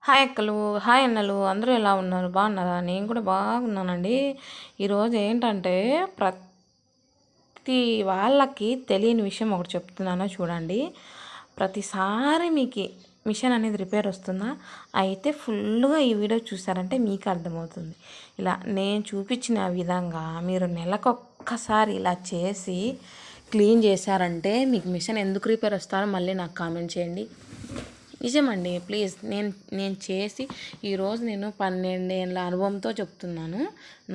Hi అక్కలు, hi అన్నలు, అందరూ ఎలా ఉన్నారు? బాగున్నారా? నేను కూడా బాగున్నానండి. ఈరోజు ఏంటంటే ప్రతి వాళ్ళకి తెలియని విషయం ఒకటి చెప్తున్నాను చూడండి. ప్రతిసారి మీకు మిషన్ అనేది రిపేర్ వస్తుందా? అయితే ఫుల్గా ఈ వీడియో చూసారంటే మీకు అర్థమవుతుంది. ఇలా నేను చూపించిన విధంగా మీరు నెలకొక్కసారి ఇలా చేసి క్లీన్ చేశారంటే మీకు మిషన్ ఎందుకు రిపేర్ వస్తారో మళ్ళీ నాకు కామెంట్ చేయండి. నిజమండి. ప్లీజ్ నేను చేసి ఈరోజు నేను 12 ఏళ్ళ అనుభవంతో చెప్తున్నాను.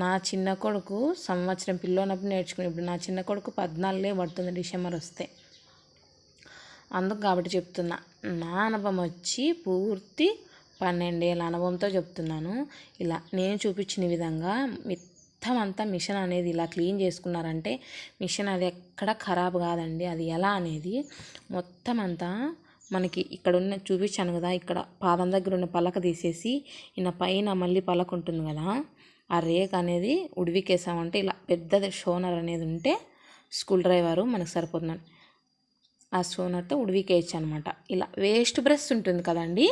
నా చిన్న కొడుకు సంవత్సరం పిల్లోనప్పుడు నేర్చుకుని ఇప్పుడు నా చిన్న కొడుకు 14 పడుతుంది డిసెంబర్ వస్తే. అందుకు కాబట్టి చెప్తున్నా. నా అనుభవం వచ్చి పూర్తి 12 ఏళ్ళ అనుభవంతో చెప్తున్నాను. ఇలా నేను చూపించిన విధంగా మొత్తం అంతా మిషన్ అనేది ఇలా క్లీన్ చేసుకున్నారంటే మిషన్ అది ఎక్కడ ఖరాబ్ కాదండి. అది ఎలా అనేది మొత్తం అంతా మనకి ఇక్కడ ఉన్న చూపించాను కదా, ఇక్కడ పాదం దగ్గర ఉన్న పలక తీసేసి ఈయన పైన మళ్ళీ పలక ఉంటుంది కదా, ఆ రేక్ అనేది ఉడివికేసామంటే ఇలా పెద్దది షోనర్ అనేది ఉంటే స్కూల్ డ్రైవరు మనకు సరిపోతున్నాను. ఆ షోనర్తో ఉడివికేయచ్చు అనమాట. ఇలా వేస్ట్ బ్రష్ ఉంటుంది కదండి,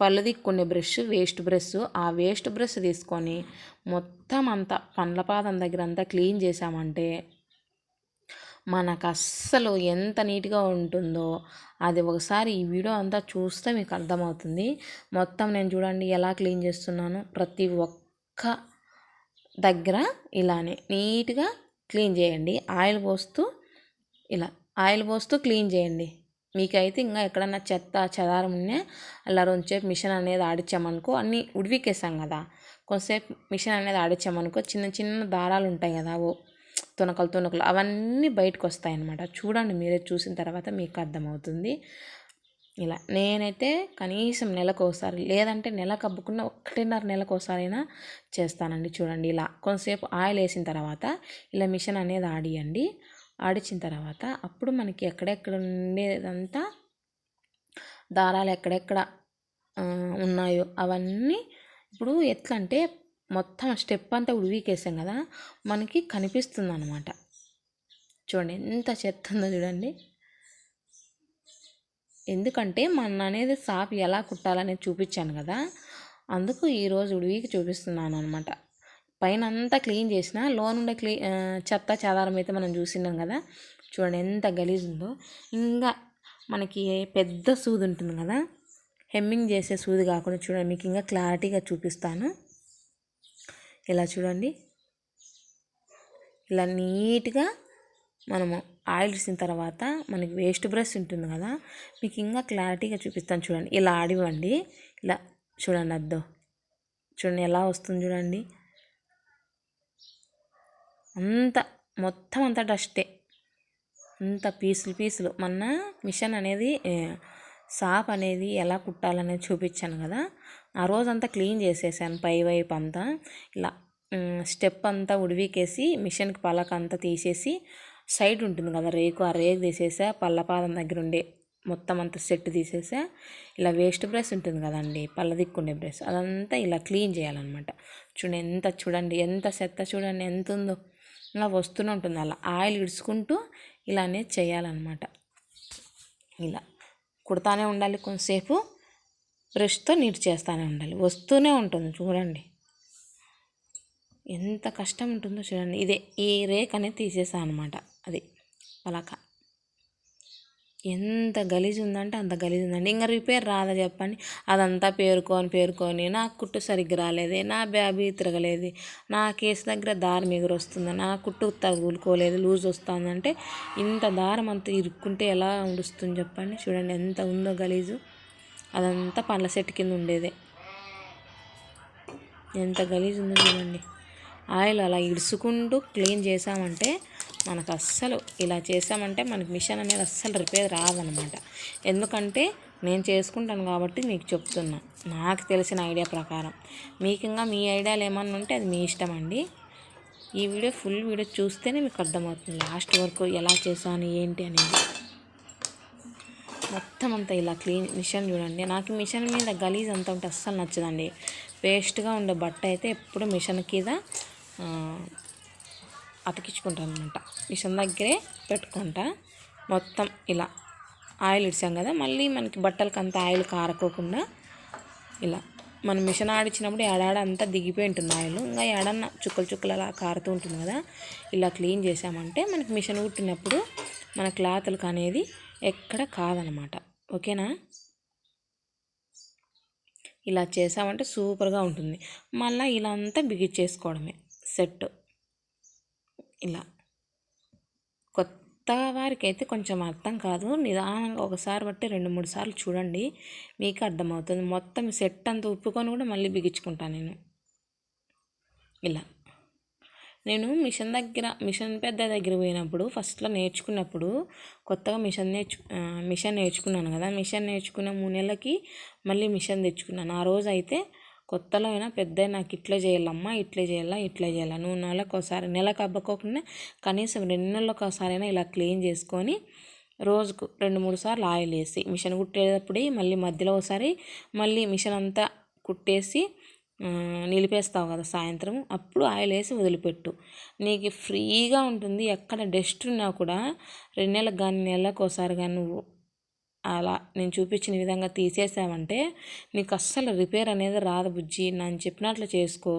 పళ్ళు దిక్కుండే బ్రష్, వేస్ట్ బ్రష్, ఆ వేస్ట్ బ్రష్ తీసుకొని మొత్తం అంతా పండ్ల పాదం దగ్గర అంతా క్లీన్ చేసామంటే మనకు అస్సలు ఎంత నీట్గా ఉంటుందో అది ఒకసారి ఈ వీడియో అంతా చూస్తే మీకు అర్థమవుతుంది. మొత్తం నేను చూడండి ఎలా క్లీన్ చేస్తున్నాను. ప్రతి ఒక్క దగ్గర ఇలానే నీట్గా క్లీన్ చేయండి. ఆయిల్ పోస్తూ క్లీన్ చేయండి. మీకైతే ఇంకా ఎక్కడన్నా చెత్త చెదారం ఉన్నా అలా రెండుసేపు మిషన్ అనేది ఆడిచ్చామనుకో, అన్నీ ఉడివికేసాం కదా, కొంతసేపు మిషన్ అనేది ఆడిచ్చామనుకో చిన్న చిన్న దారాలు ఉంటాయి కదా, తునకలు అవన్నీ బయటకు వస్తాయి అన్నమాట. చూడండి, మీరే చూసిన తర్వాత మీకు అర్థమవుతుంది. ఇలా నేనైతే కనీసం నెలకు ఒకసారి, లేదంటే నెలకు అబ్బుకున్న 1.5 నెలకు ఒకసారైనా చేస్తానండి. చూడండి, ఇలా కొంతసేపు ఆయిల్ వేసిన తర్వాత ఇలా మిషన్ అనేది ఆడియండి. ఆడిచిన తర్వాత అప్పుడు మనకి ఎక్కడెక్కడ ఉండేదంతా దారాలు ఎక్కడెక్కడ ఉన్నాయో అవన్నీ ఇప్పుడు ఎట్లా అంటే మొత్తం స్టెప్ అంతా ఉడివికేసాం కదా, మనకి కనిపిస్తుంది అనమాట. చూడండి ఎంత చెత్త ఉందో చూడండి. ఎందుకంటే మన అనేది సాప్ ఎలా కుట్టాలనేది చూపించాను కదా, అందుకు ఈరోజు ఉడివికి చూపిస్తున్నాను అనమాట. పైన అంతా క్లీన్ చేసిన లోనుండే చెత్త చెదారం అయితే మనం చూసినాం కదా. చూడండి ఎంత గలీజ్ ఉందో. ఇంకా మనకి పెద్ద సూది ఉంటుంది కదా, హెమ్మింగ్ చేసే సూది కాకుండా చూడండి మీకు ఇంకా క్లారిటీగా చూపిస్తాను. ఇలా చూడండి, ఇలా నీట్గా మనము ఆయిల్ వేసిన తర్వాత మనకి వేస్ట్ బ్రష్ ఉంటుంది కదా, మీకు ఇంకా క్లారిటీగా చూపిస్తాను. చూడండి ఇలా ఆడివ్వండి. ఇలా చూడండి, అద్దో చూడండి ఎలా వస్తుంది చూడండి. మొత్తం అంతా డస్టే, అంత పీసులు. మొన్న మిషన్ అనేది సాప్ అనేది ఎలా కుట్టాలనేది చూపించాను కదా, ఆ రోజంతా క్లీన్ చేసేసాను. పై వైపు అంతా ఇలా స్టెప్ అంతా ఉడివికేసి మిషన్కి పలక అంతా తీసేసి సైడ్ ఉంటుంది కదా రేకు, ఆ రేకు తీసేసా. పళ్ళపాదం దగ్గర ఉండే మొత్తం అంతా సెట్ తీసేసా. ఇలా వేస్ట్ బ్రష్ ఉంటుంది కదండి, పళ్ళ దిక్కుండే బ్రష్, అదంతా ఇలా క్లీన్ చేయాలన్నమాట. చూడండి ఎంత చెత్త చూడండి ఎంత ఉందో. ఇలా వస్తూనే ఉంటుంది, అలా ఆయిల్ ఇడుచుకుంటూ ఇలానే చేయాలన్నమాట. ఇలా కుడతానే ఉండాలి, కొంతసేపు బ్రష్తో నీట్ చేస్తూనే ఉండాలి, వస్తూనే ఉంటుంది. చూడండి ఎంత కష్టం ఉంటుందో చూడండి. ఈ రేక్ అనేది తీసేసాను అనమాట, అది పలక. ఎంత గలీజ్ ఉందంటే అంత గలీజ్ ఉందండి. ఇంకా రిపేర్ రాదా చెప్పండి? అదంతా పేరుకొని నా కుట్టు సరిగ్గా రాలేదే, నా బ్యాబీ తిరగలేదు, నా కేసు దగ్గర దారం ఎగురు వస్తుంది, నా కుట్టు తగులుకోలేదు, లూజ్ వస్తుందంటే ఇంత దారం అంతా ఇరుక్కుంటే ఎలా ఉడుస్తుంది చెప్పండి? చూడండి ఎంత ఉందో గలీజు. అదంతా పండ్ల సెట్టు కింద ఉండేదే. ఎంత గలీజ్ ఉందో చూడండి. ఆయిల్ అలా ఇడుచుకుంటూ క్లీన్ చేసామంటే మనకు అస్సలు, ఇలా చేసామంటే మనకి మిషన్ అనేది అస్సలు రిపేర్ రాదనమాట. ఎందుకంటే నేను చేసుకుంటాను కాబట్టి మీకు చెప్తున్నా, నాకు తెలిసిన ఐడియా ప్రకారం. మీకు ఇంకా మీ ఐడియాలు ఏమన్నా ఉంటే అది మీ ఇష్టం అండి. ఈ ఫుల్ వీడియో చూస్తేనే మీకు అర్థమవుతుంది లాస్ట్ వరకు ఎలా చేశాను ఏంటి అనేది. మొత్తం అంతా ఇలా క్లీన్ మిషన్ చూడండి. నాకు మిషన్ మీద గలీజ్ అంతా ఉంటే అస్సలు నచ్చదండి. వేస్ట్గా ఉండే బట్ట అయితే ఎప్పుడు మిషన్ కింద అతికించుకుంటాను అనమాట. మిషన్ దగ్గరే పెట్టుకుంటా. మొత్తం ఇలా ఆయిల్ ఇచ్చాం కదా, మళ్ళీ మనకి బట్టలకి అంతా ఆయిల్ కారకోకుండా ఇలా మనం మిషన్ ఆడిచ్చినప్పుడు ఏడాడ అంతా దిగిపోయి ఉంటుంది ఆయిల్, ఇంకా ఏడన్నా చుక్కలు చుక్కలు అలా కారుతూ ఉంటుంది కదా. ఇలా క్లీన్ చేసామంటే మనకి మిషన్ కుట్టినప్పుడు మన క్లాతులకు అనేది ఎక్కడ కాదనమాట. ఓకేనా, ఇలా చేసామంటే సూపర్గా ఉంటుంది. మళ్ళీ ఇలా అంతా బిగించేసుకోవడమే సెట్. ఇలా కొత్త వారికి అయితే కొంచెం అర్థం కాదు, నిదానంగా ఒకసారి బట్టి 2-3 సార్లు చూడండి, మీకు అర్థమవుతుంది. మొత్తం సెట్ అంతా ఉప్పుకొని కూడా మళ్ళీ బిగించుకుంటాను నేను. ఇలా నేను మిషన్ పెద్ద దగ్గర పోయినప్పుడు ఫస్ట్లో నేర్చుకున్నప్పుడు కొత్తగా మిషన్ నేర్చుకున్నాను కదా. మిషన్ నేర్చుకున్న 3 నెలలకి మళ్ళీ మిషన్ తెచ్చుకున్నాను. ఆ రోజు అయితే కొత్తలో అయినా పెద్ద నాకు ఇట్లే చేయాలమ్మా, ఇట్లే చేయాలా నువ్వు నెలకు అబ్బకోకుండా కనీసం 2 నెలలకు ఒకసారైనా ఇలా క్లీన్ చేసుకొని రోజుకు 2-3 సార్లు ఆయిల్ వేసి మిషన్ కుట్టేటప్పుడు మళ్ళీ మధ్యలో ఒకసారి మళ్ళీ మిషన్ అంతా కుట్టేసి నిలిపేస్తావు కదా సాయంత్రం, అప్పుడు ఆయిల్ వేసి వదిలిపెట్టు. నీకు ఫ్రీగా ఉంటుంది. ఎక్కడ డస్ట్ ఉన్నా కూడా 2 నెలలకు కానీ నెలకు ఒకసారి కానీ నువ్వు అలా నేను చూపించిన విధంగా తీసేసావంటే నీకు అస్సలు రిపేర్ అనేది రాదు బుజ్జి. నేను చెప్పినట్లు చేసుకో,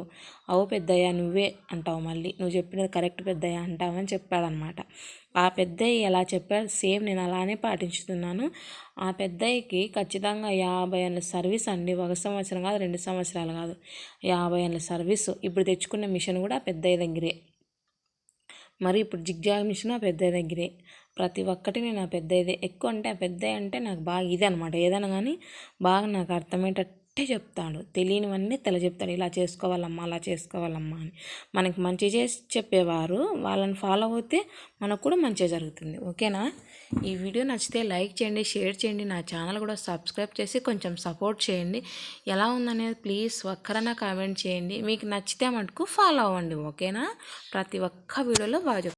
అవు పెద్దయ్య నువ్వే అంటావు, మళ్ళీ నువ్వు చెప్పినది కరెక్ట్ పెద్దయ్య అంటావని చెప్పాడనమాట. ఆ పెద్దయ్య ఎలా చెప్పాడు సేమ్ నేను అలానే పాటించుతున్నాను. ఆ పెద్దయ్యకి ఖచ్చితంగా 50 ఏళ్ళ సర్వీస్ అండి. 1 సంవత్సరం కాదు, 2 సంవత్సరాలు కాదు, 50 ఏళ్ళ సర్వీసు. ఇప్పుడు తెచ్చుకున్న మిషన్ కూడా పెద్దయ్య దగ్గరే. మరి ఇప్పుడు జిగ్జాగ్ మిషన్ ఆ పెద్దయ్య దగ్గరే. ప్రతి ఒక్కటి నేను ఆ పెద్దయ్యదే. ఎక్కువ అంటే ఆ పెద్దయ్య అంటే నాకు బాగా ఇదే అనమాట. ఏదైనా కానీ బాగా నాకు అర్థమయ్యేటట్టే చెప్తాడు, తెలియనివన్నీ చెప్తాడు. ఇలా చేసుకోవాలమ్మా, అలా చేసుకోవాలమ్మా అని. మనకి మంచి చేసి చెప్పేవారు వాళ్ళని ఫాలో అవుతే మనకు కూడా మంచిగా జరుగుతుంది. ఓకేనా, ఈ వీడియో నచ్చితే లైక్ చేయండి, షేర్ చేయండి, నా ఛానల్ కూడా సబ్స్క్రైబ్ చేసి కొంచెం సపోర్ట్ చేయండి. ఎలా ఉందనేది ప్లీజ్ ఒక్కరన్నా కామెంట్ చేయండి. మీకు నచ్చితే మటుకు ఫాలో అవ్వండి. ఓకేనా, ప్రతి ఒక్క వీడియోలో బాగా